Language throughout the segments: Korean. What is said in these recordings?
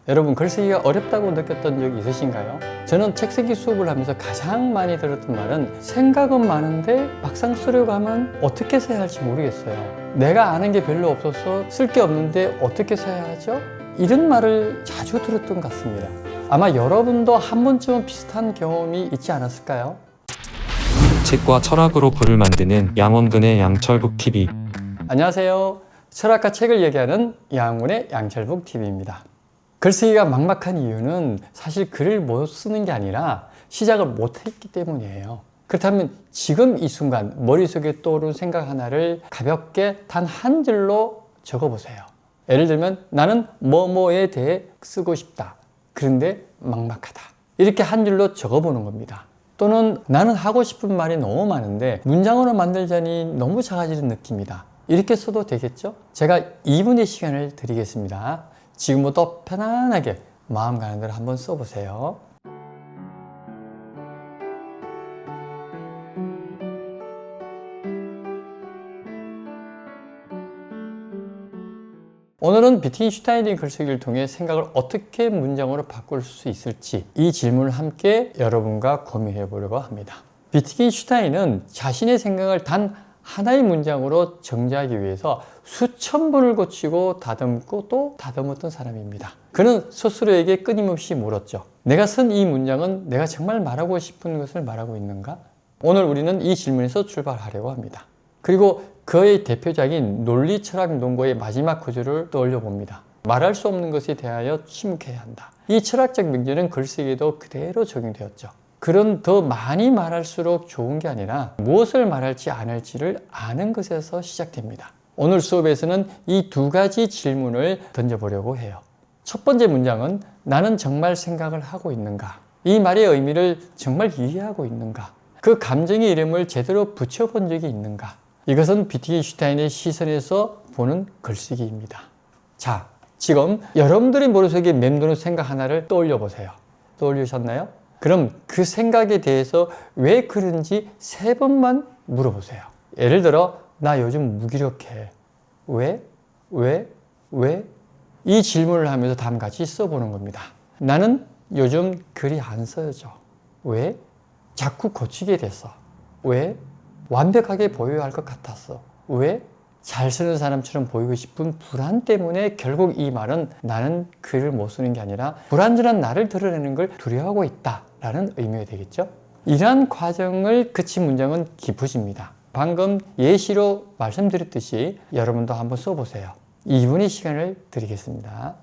여러분, 글쓰기가 어렵다고 느꼈던 적이 있으신가요? 저는 책쓰기 수업을 하면서 가장 많이 들었던 말은 생각은 많은데 막상 쓰려고 하면 어떻게 써야 할지 모르겠어요. 내가 아는 게 별로 없어서 쓸 게 없는데 어떻게 써야 하죠? 이런 말을 자주 들었던 것 같습니다. 아마 여러분도 한 번쯤은 비슷한 경험이 있지 않았을까요? 책과 철학으로 글을 만드는 양원근의 양철북TV. 안녕하세요. 철학과 책을 얘기하는 양원의 양철북TV입니다. 글쓰기가 막막한 이유는 사실 글을 못 쓰는 게 아니라 시작을 못했기 때문이에요. 그렇다면 지금 이 순간 머릿속에 떠오른 생각 하나를 가볍게 단 한 줄로 적어보세요. 예를 들면 나는 뭐뭐에 대해 쓰고 싶다. 그런데 막막하다. 이렇게 한 줄로 적어보는 겁니다. 또는 나는 하고 싶은 말이 너무 많은데 문장으로 만들자니 너무 작아지는 느낌이다. 이렇게 써도 되겠죠? 제가 2분의 시간을 드리겠습니다. 지금부터 편안하게 마음 가는 대로 한번 써보세요. 오늘은 비트겐슈타인의 글쓰기를 통해 생각을 어떻게 문장으로 바꿀 수 있을지 이 질문을 함께 여러분과 고민해 보려고 합니다. 비트겐슈타인은 자신의 생각을 단 하나의 문장으로 정리하기 위해서 수천 번을 고치고 다듬고 또 다듬었던 사람입니다. 그는 스스로에게 끊임없이 물었죠. 내가 쓴 이 문장은 내가 정말 말하고 싶은 것을 말하고 있는가? 오늘 우리는 이 질문에서 출발하려고 합니다. 그리고 그의 대표작인 논리 철학 논거의 마지막 구절을 떠올려 봅니다. 말할 수 없는 것에 대하여 침묵해야 한다. 이 철학적 명제는 글쓰기에도 그대로 적용되었죠. 글은 더 많이 말할수록 좋은 게 아니라 무엇을 말할지 안 할지를 아는 것에서 시작됩니다. 오늘 수업에서는 이 두 가지 질문을 던져보려고 해요. 첫 번째 문장은 나는 정말 생각을 하고 있는가? 이 말의 의미를 정말 이해하고 있는가? 그 감정의 이름을 제대로 붙여본 적이 있는가? 이것은 비트겐슈타인의 시선에서 보는 글쓰기입니다. 자, 지금 여러분들의 머릿속에 맴도는 생각 하나를 떠올려 보세요. 떠올리셨나요? 그럼 그 생각에 대해서 왜 그런지 3번만 물어보세요. 예를 들어 나 요즘 무기력해. 왜? 이 질문을 하면서 다음 같이 써보는 겁니다. 나는 요즘 글이 안 써져. 왜? 자꾸 고치게 됐어. 왜? 완벽하게 보여야 할 것 같았어. 왜? 잘 쓰는 사람처럼 보이고 싶은 불안 때문에 결국 이 말은 나는 글을 못 쓰는 게 아니라 불완전한 나를 드러내는 걸 두려워하고 있다 라는 의미가 되겠죠. 이러한 과정을 그친 문장은 깊으십니다. 방금 예시로 말씀드렸듯이 여러분도 한번 써보세요. 2분의 시간을 드리겠습니다.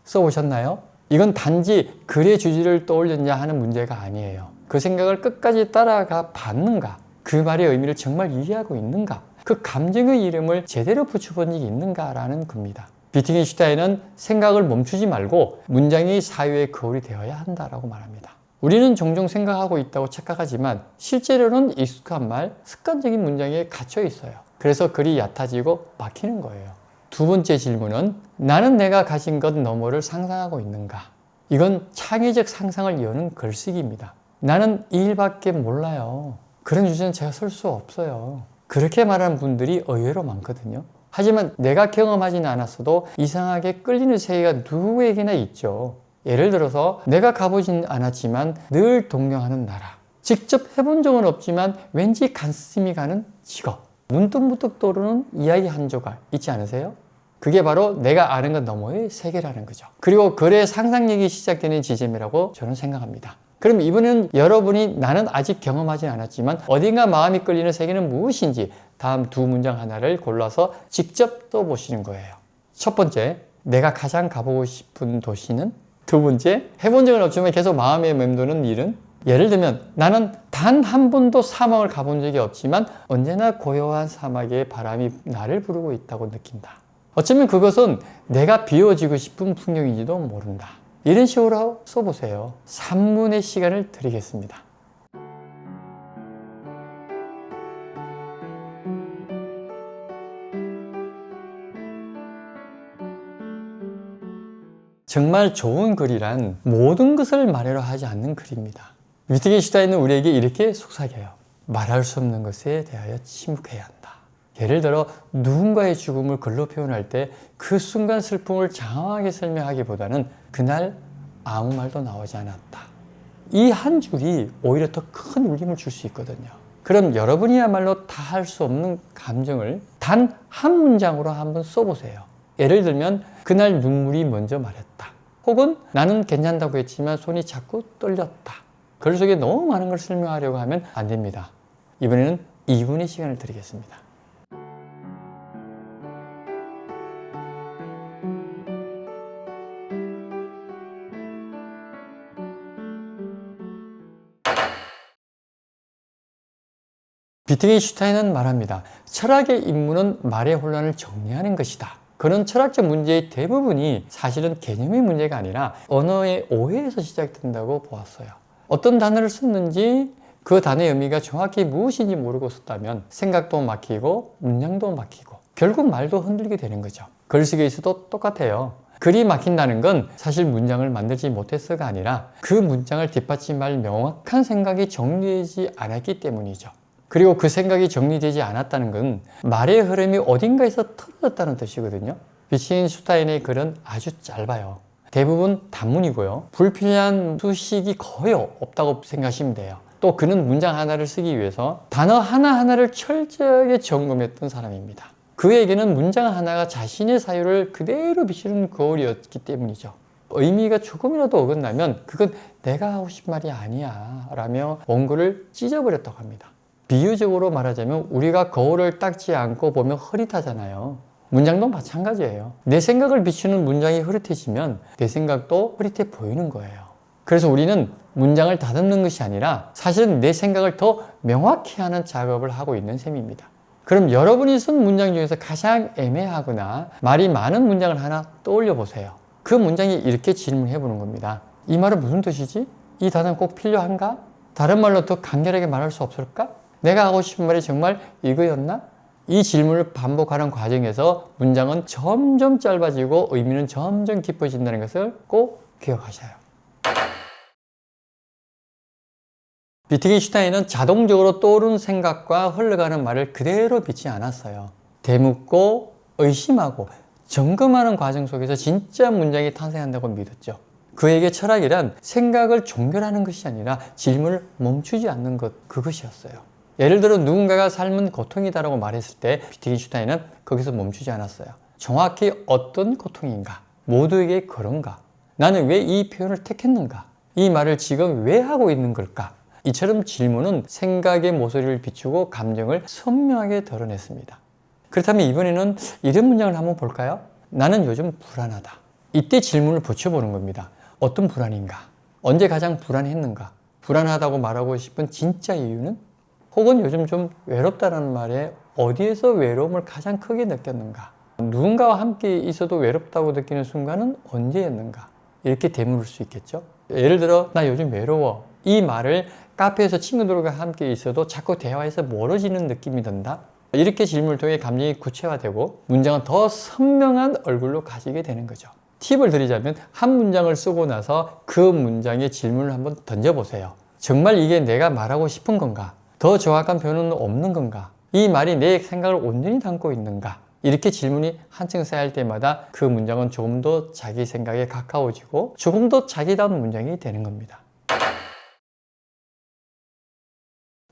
써보셨나요? 이건 단지 글의 주제를 떠올렸냐 하는 문제가 아니에요. 그 생각을 끝까지 따라가 봤는가? 그 말의 의미를 정말 이해하고 있는가? 그 감정의 이름을 제대로 붙여본 적이 있는가라는 겁니다. 비트겐슈타인은 생각을 멈추지 말고 문장이 사유의 거울이 되어야 한다라고 말합니다. 우리는 종종 생각하고 있다고 착각하지만 실제로는 익숙한 말, 습관적인 문장에 갇혀 있어요. 그래서 글이 얕아지고 막히는 거예요. 두 번째 질문은 나는 내가 가진 것 너머를 상상하고 있는가? 이건 창의적 상상을 여는 글쓰기입니다. 나는 이 일밖에 몰라요. 그런 주제는 제가 쓸 수 없어요. 그렇게 말하는 분들이 의외로 많거든요. 하지만 내가 경험하지는 않았어도 이상하게 끌리는 세계가 누구에게나 있죠. 예를 들어서 내가 가보진 않았지만 늘 동경하는 나라. 직접 해본 적은 없지만 왠지 가슴이 가는 직업. 문득문득 떠오르는 이야기 한 조각 있지 않으세요? 그게 바로 내가 아는 것 너머의 세계라는 거죠. 그리고 글의 상상력이 시작되는 지점이라고 저는 생각합니다. 그럼 이번에는 여러분이 나는 아직 경험하지 않았지만 어딘가 마음이 끌리는 세계는 무엇인지 다음 두 문장 하나를 골라서 직접 떠보시는 거예요. 첫 번째, 내가 가장 가보고 싶은 도시는? 두 번째, 해본 적은 없지만 계속 마음에 맴도는 일은? 예를 들면 나는 단 한 번도 사막을 가본 적이 없지만 언제나 고요한 사막의 바람이 나를 부르고 있다고 느낀다. 어쩌면 그것은 내가 비워지고 싶은 풍경인지도 모른다. 이런 식으로 써보세요. 3분의 시간을 드리겠습니다. 정말 좋은 글이란 모든 것을 말하려 하지 않는 글입니다. 위트겐슈타인은 우리에게 이렇게 속삭여요. 말할 수 없는 것에 대하여 침묵해야 한다. 예를 들어 누군가의 죽음을 글로 표현할 때 그 순간 슬픔을 장황하게 설명하기보다는 그날 아무 말도 나오지 않았다. 이 한 줄이 오히려 더 큰 울림을 줄 수 있거든요. 그럼 여러분이야말로 다 할 수 없는 감정을 단 한 문장으로 한번 써보세요. 예를 들면 그날 눈물이 먼저 말했다. 혹은 나는 괜찮다고 했지만 손이 자꾸 떨렸다. 글 속에 너무 많은 걸 설명하려고 하면 안 됩니다. 이번에는 2분의 시간을 드리겠습니다. 위트겐슈타인은 말합니다. 철학의 임무는 말의 혼란을 정리하는 것이다. 그런 철학적 문제의 대부분이 사실은 개념의 문제가 아니라 언어의 오해에서 시작된다고 보았어요. 어떤 단어를 썼는지 그 단어의 의미가 정확히 무엇인지 모르고 썼다면 생각도 막히고 문장도 막히고 결국 말도 흔들리게 되는 거죠. 글쓰기에서도 똑같아요. 글이 막힌다는 건 사실 문장을 만들지 못해서가 아니라 그 문장을 뒷받침할 명확한 생각이 정리되지 않았기 때문이죠. 그리고 그 생각이 정리되지 않았다는 건 말의 흐름이 어딘가에서 틀어졌다는 뜻이거든요. 위트겐슈타인의 글은 아주 짧아요. 대부분 단문이고요. 불필요한 수식이 거의 없다고 생각하시면 돼요. 또 그는 문장 하나를 쓰기 위해서 단어 하나하나를 철저하게 점검했던 사람입니다. 그에게는 문장 하나가 자신의 사유를 그대로 비추는 거울이었기 때문이죠. 의미가 조금이라도 어긋나면 그건 내가 하고 싶은 말이 아니야 라며 원고를 찢어버렸다고 합니다. 비유적으로 말하자면 우리가 거울을 닦지 않고 보면 흐릿하잖아요. 문장도 마찬가지예요. 내 생각을 비추는 문장이 흐릿해지면 내 생각도 흐릿해 보이는 거예요. 그래서 우리는 문장을 다듬는 것이 아니라 사실은 내 생각을 더 명확히 하는 작업을 하고 있는 셈입니다. 그럼 여러분이 쓴 문장 중에서 가장 애매하거나 말이 많은 문장을 하나 떠올려 보세요. 그 문장이 이렇게 질문해 보는 겁니다. 이 말은 무슨 뜻이지? 이 단어는 꼭 필요한가? 다른 말로 더 간결하게 말할 수 없을까? 내가 하고 싶은 말이 정말 이거였나? 이 질문을 반복하는 과정에서 문장은 점점 짧아지고 의미는 점점 깊어진다는 것을 꼭 기억하셔요. 위트겐슈타인은 자동적으로 떠오르는 생각과 흘러가는 말을 그대로 빚지 않았어요. 되묻고 의심하고 점검하는 과정 속에서 진짜 문장이 탄생한다고 믿었죠. 그에게 철학이란 생각을 종결하는 것이 아니라 질문을 멈추지 않는 것, 그것이었어요. 예를 들어 누군가가 삶은 고통이다라고 말했을 때 위트겐슈타인은 거기서 멈추지 않았어요. 정확히 어떤 고통인가? 모두에게 그런가? 나는 왜 이 표현을 택했는가? 이 말을 지금 왜 하고 있는 걸까? 이처럼 질문은 생각의 모서리를 비추고 감정을 선명하게 드러냈습니다. 그렇다면 이번에는 이런 문장을 한번 볼까요? 나는 요즘 불안하다. 이때 질문을 붙여보는 겁니다. 어떤 불안인가? 언제 가장 불안했는가? 불안하다고 말하고 싶은 진짜 이유는? 혹은 요즘 좀 외롭다는 말에 어디에서 외로움을 가장 크게 느꼈는가? 누군가와 함께 있어도 외롭다고 느끼는 순간은 언제였는가? 이렇게 되물을 수 있겠죠? 예를 들어 나 요즘 외로워. 이 말을 카페에서 친구들과 함께 있어도 자꾸 대화에서 멀어지는 느낌이 든다? 이렇게 질문을 통해 감정이 구체화되고 문장은 더 선명한 얼굴로 가지게 되는 거죠. 팁을 드리자면 한 문장을 쓰고 나서 그 문장에 질문을 한번 던져보세요. 정말 이게 내가 말하고 싶은 건가? 더 정확한 표현은 없는 건가? 이 말이 내 생각을 온전히 담고 있는가? 이렇게 질문이 한층 쌓일 때마다 그 문장은 조금 더 자기 생각에 가까워지고 조금 더 자기다운 문장이 되는 겁니다.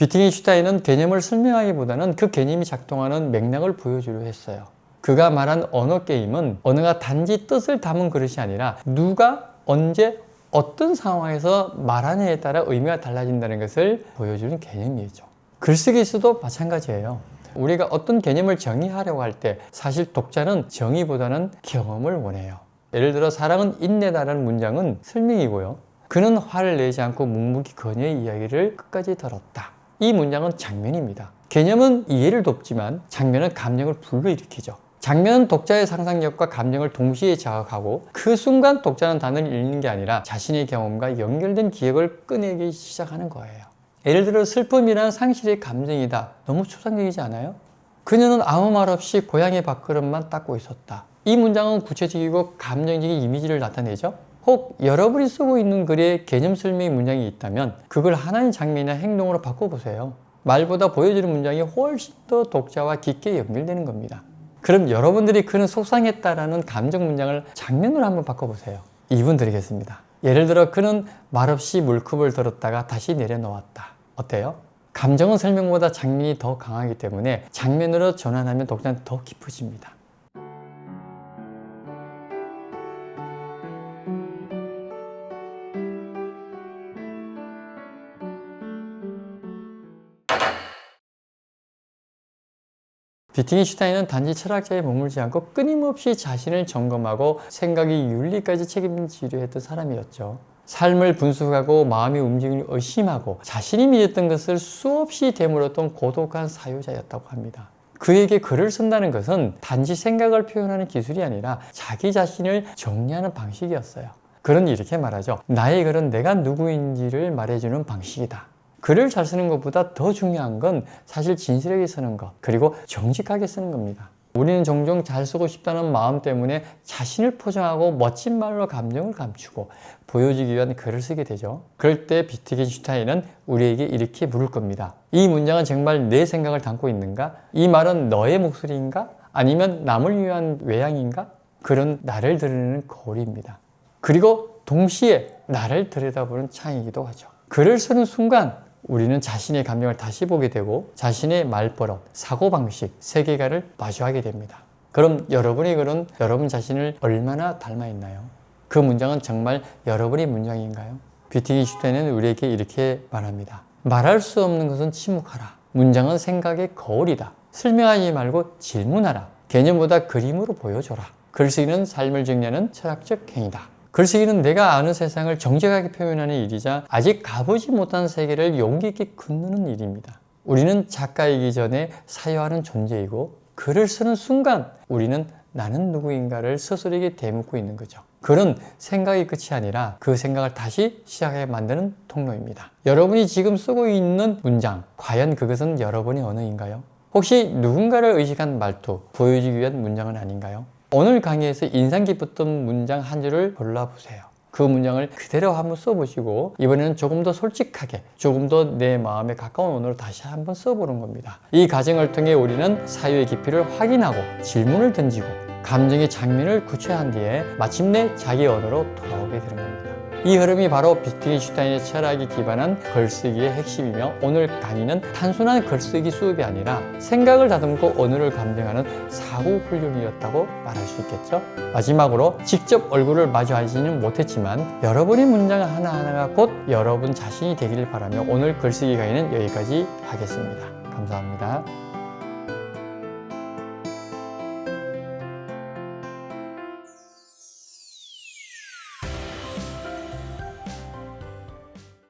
위트겐슈타인은 개념을 설명하기보다는 그 개념이 작동하는 맥락을 보여주려 했어요. 그가 말한 언어 게임은 언어가 단지 뜻을 담은 그릇이 아니라 누가 언제 어떤 상황에서 말하느냐에 따라 의미가 달라진다는 것을 보여주는 개념이죠. 글쓰기에서도 마찬가지예요. 우리가 어떤 개념을 정의하려고 할 때 사실 독자는 정의보다는 경험을 원해요. 예를 들어 사랑은 인내다라는 문장은 설명이고요. 그는 화를 내지 않고 묵묵히 그녀의 이야기를 끝까지 들었다. 이 문장은 장면입니다. 개념은 이해를 돕지만 장면은 감정을 불러일으키죠. 장면은 독자의 상상력과 감정을 동시에 자극하고 그 순간 독자는 단어를 읽는 게 아니라 자신의 경험과 연결된 기억을 꺼내기 시작하는 거예요. 예를 들어 슬픔이란 상실의 감정이다. 너무 추상적이지 않아요? 그녀는 아무 말 없이 고양이 밥그릇만 닦고 있었다. 이 문장은 구체적이고 감정적인 이미지를 나타내죠. 혹 여러분이 쓰고 있는 글에 개념 설명의 문장이 있다면 그걸 하나의 장면이나 행동으로 바꿔보세요. 말보다 보여지는 문장이 훨씬 더 독자와 깊게 연결되는 겁니다. 그럼 여러분들이 그는 속상했다라는 감정 문장을 장면으로 한번 바꿔보세요. 2분 드리겠습니다. 예를 들어 그는 말없이 물컵을 들었다가 다시 내려놓았다. 어때요? 감정은 설명보다 장면이 더 강하기 때문에 장면으로 전환하면 독자는 더 깊어집니다. 비트겐슈타인은 단지 철학자에 머물지 않고 끊임없이 자신을 점검하고 생각의 윤리까지 책임지려 했던 사람이었죠. 삶을 분석하고 마음의 움직임을 의심하고 자신이 믿었던 것을 수없이 되물었던 고독한 사유자였다고 합니다. 그에게 글을 쓴다는 것은 단지 생각을 표현하는 기술이 아니라 자기 자신을 정리하는 방식이었어요. 그는 이렇게 말하죠. 나의 글은 내가 누구인지를 말해주는 방식이다. 글을 잘 쓰는 것보다 더 중요한 건 사실 진실하게 쓰는 것, 그리고 정직하게 쓰는 겁니다. 우리는 종종 잘 쓰고 싶다는 마음 때문에 자신을 포장하고 멋진 말로 감정을 감추고 보여주기 위한 글을 쓰게 되죠. 그럴 때 비트겐슈타인은 우리에게 이렇게 물을 겁니다. 이 문장은 정말 내 생각을 담고 있는가? 이 말은 너의 목소리인가? 아니면 남을 위한 외양인가? 글은 나를 드러내는 거울입니다. 그리고 동시에 나를 들여다보는 창이기도 하죠. 글을 쓰는 순간 우리는 자신의 감정을 다시 보게 되고 자신의 말버릇, 사고방식, 세계관을 마주하게 됩니다. 그럼 여러분의 글은 여러분 자신을 얼마나 닮아 있나요? 그 문장은 정말 여러분의 문장인가요? 비트겐슈타인은 우리에게 이렇게 말합니다. 말할 수 없는 것은 침묵하라. 문장은 생각의 거울이다. 설명하지 말고 질문하라. 개념보다 그림으로 보여줘라. 글쓰기는 삶을 정리하는 철학적 행위다. 글쓰기는 내가 아는 세상을 정직하게 표현하는 일이자 아직 가보지 못한 세계를 용기 있게 건너는 일입니다. 우리는 작가이기 전에 사유하는 존재이고 글을 쓰는 순간 우리는 나는 누구인가를 스스로에게 되묻고 있는 거죠. 글은 생각의 끝이 아니라 그 생각을 다시 시작하게 만드는 통로입니다. 여러분이 지금 쓰고 있는 문장, 과연 그것은 여러분의 언어인가요? 혹시 누군가를 의식한 말투, 보여주기 위한 문장은 아닌가요? 오늘 강의에서 인상 깊었던 문장 한 줄을 골라보세요. 그 문장을 그대로 한번 써보시고 이번에는 조금 더 솔직하게, 조금 더 내 마음에 가까운 언어로 다시 한번 써보는 겁니다. 이 과정을 통해 우리는 사유의 깊이를 확인하고 질문을 던지고 감정의 장면을 구체화한 뒤에 마침내 자기 언어로 돌아오게 되는 겁니다. 이 흐름이 바로 비트겐슈타인의 철학에 기반한 글쓰기의 핵심이며 오늘 강의는 단순한 글쓰기 수업이 아니라 생각을 다듬고 언어를 감정하는 사고 훈련이었다고 말할 수 있겠죠. 마지막으로 직접 얼굴을 마주하지는 못했지만 여러분의 문장 하나하나가 곧 여러분 자신이 되기를 바라며 오늘 글쓰기 강의는 여기까지 하겠습니다. 감사합니다.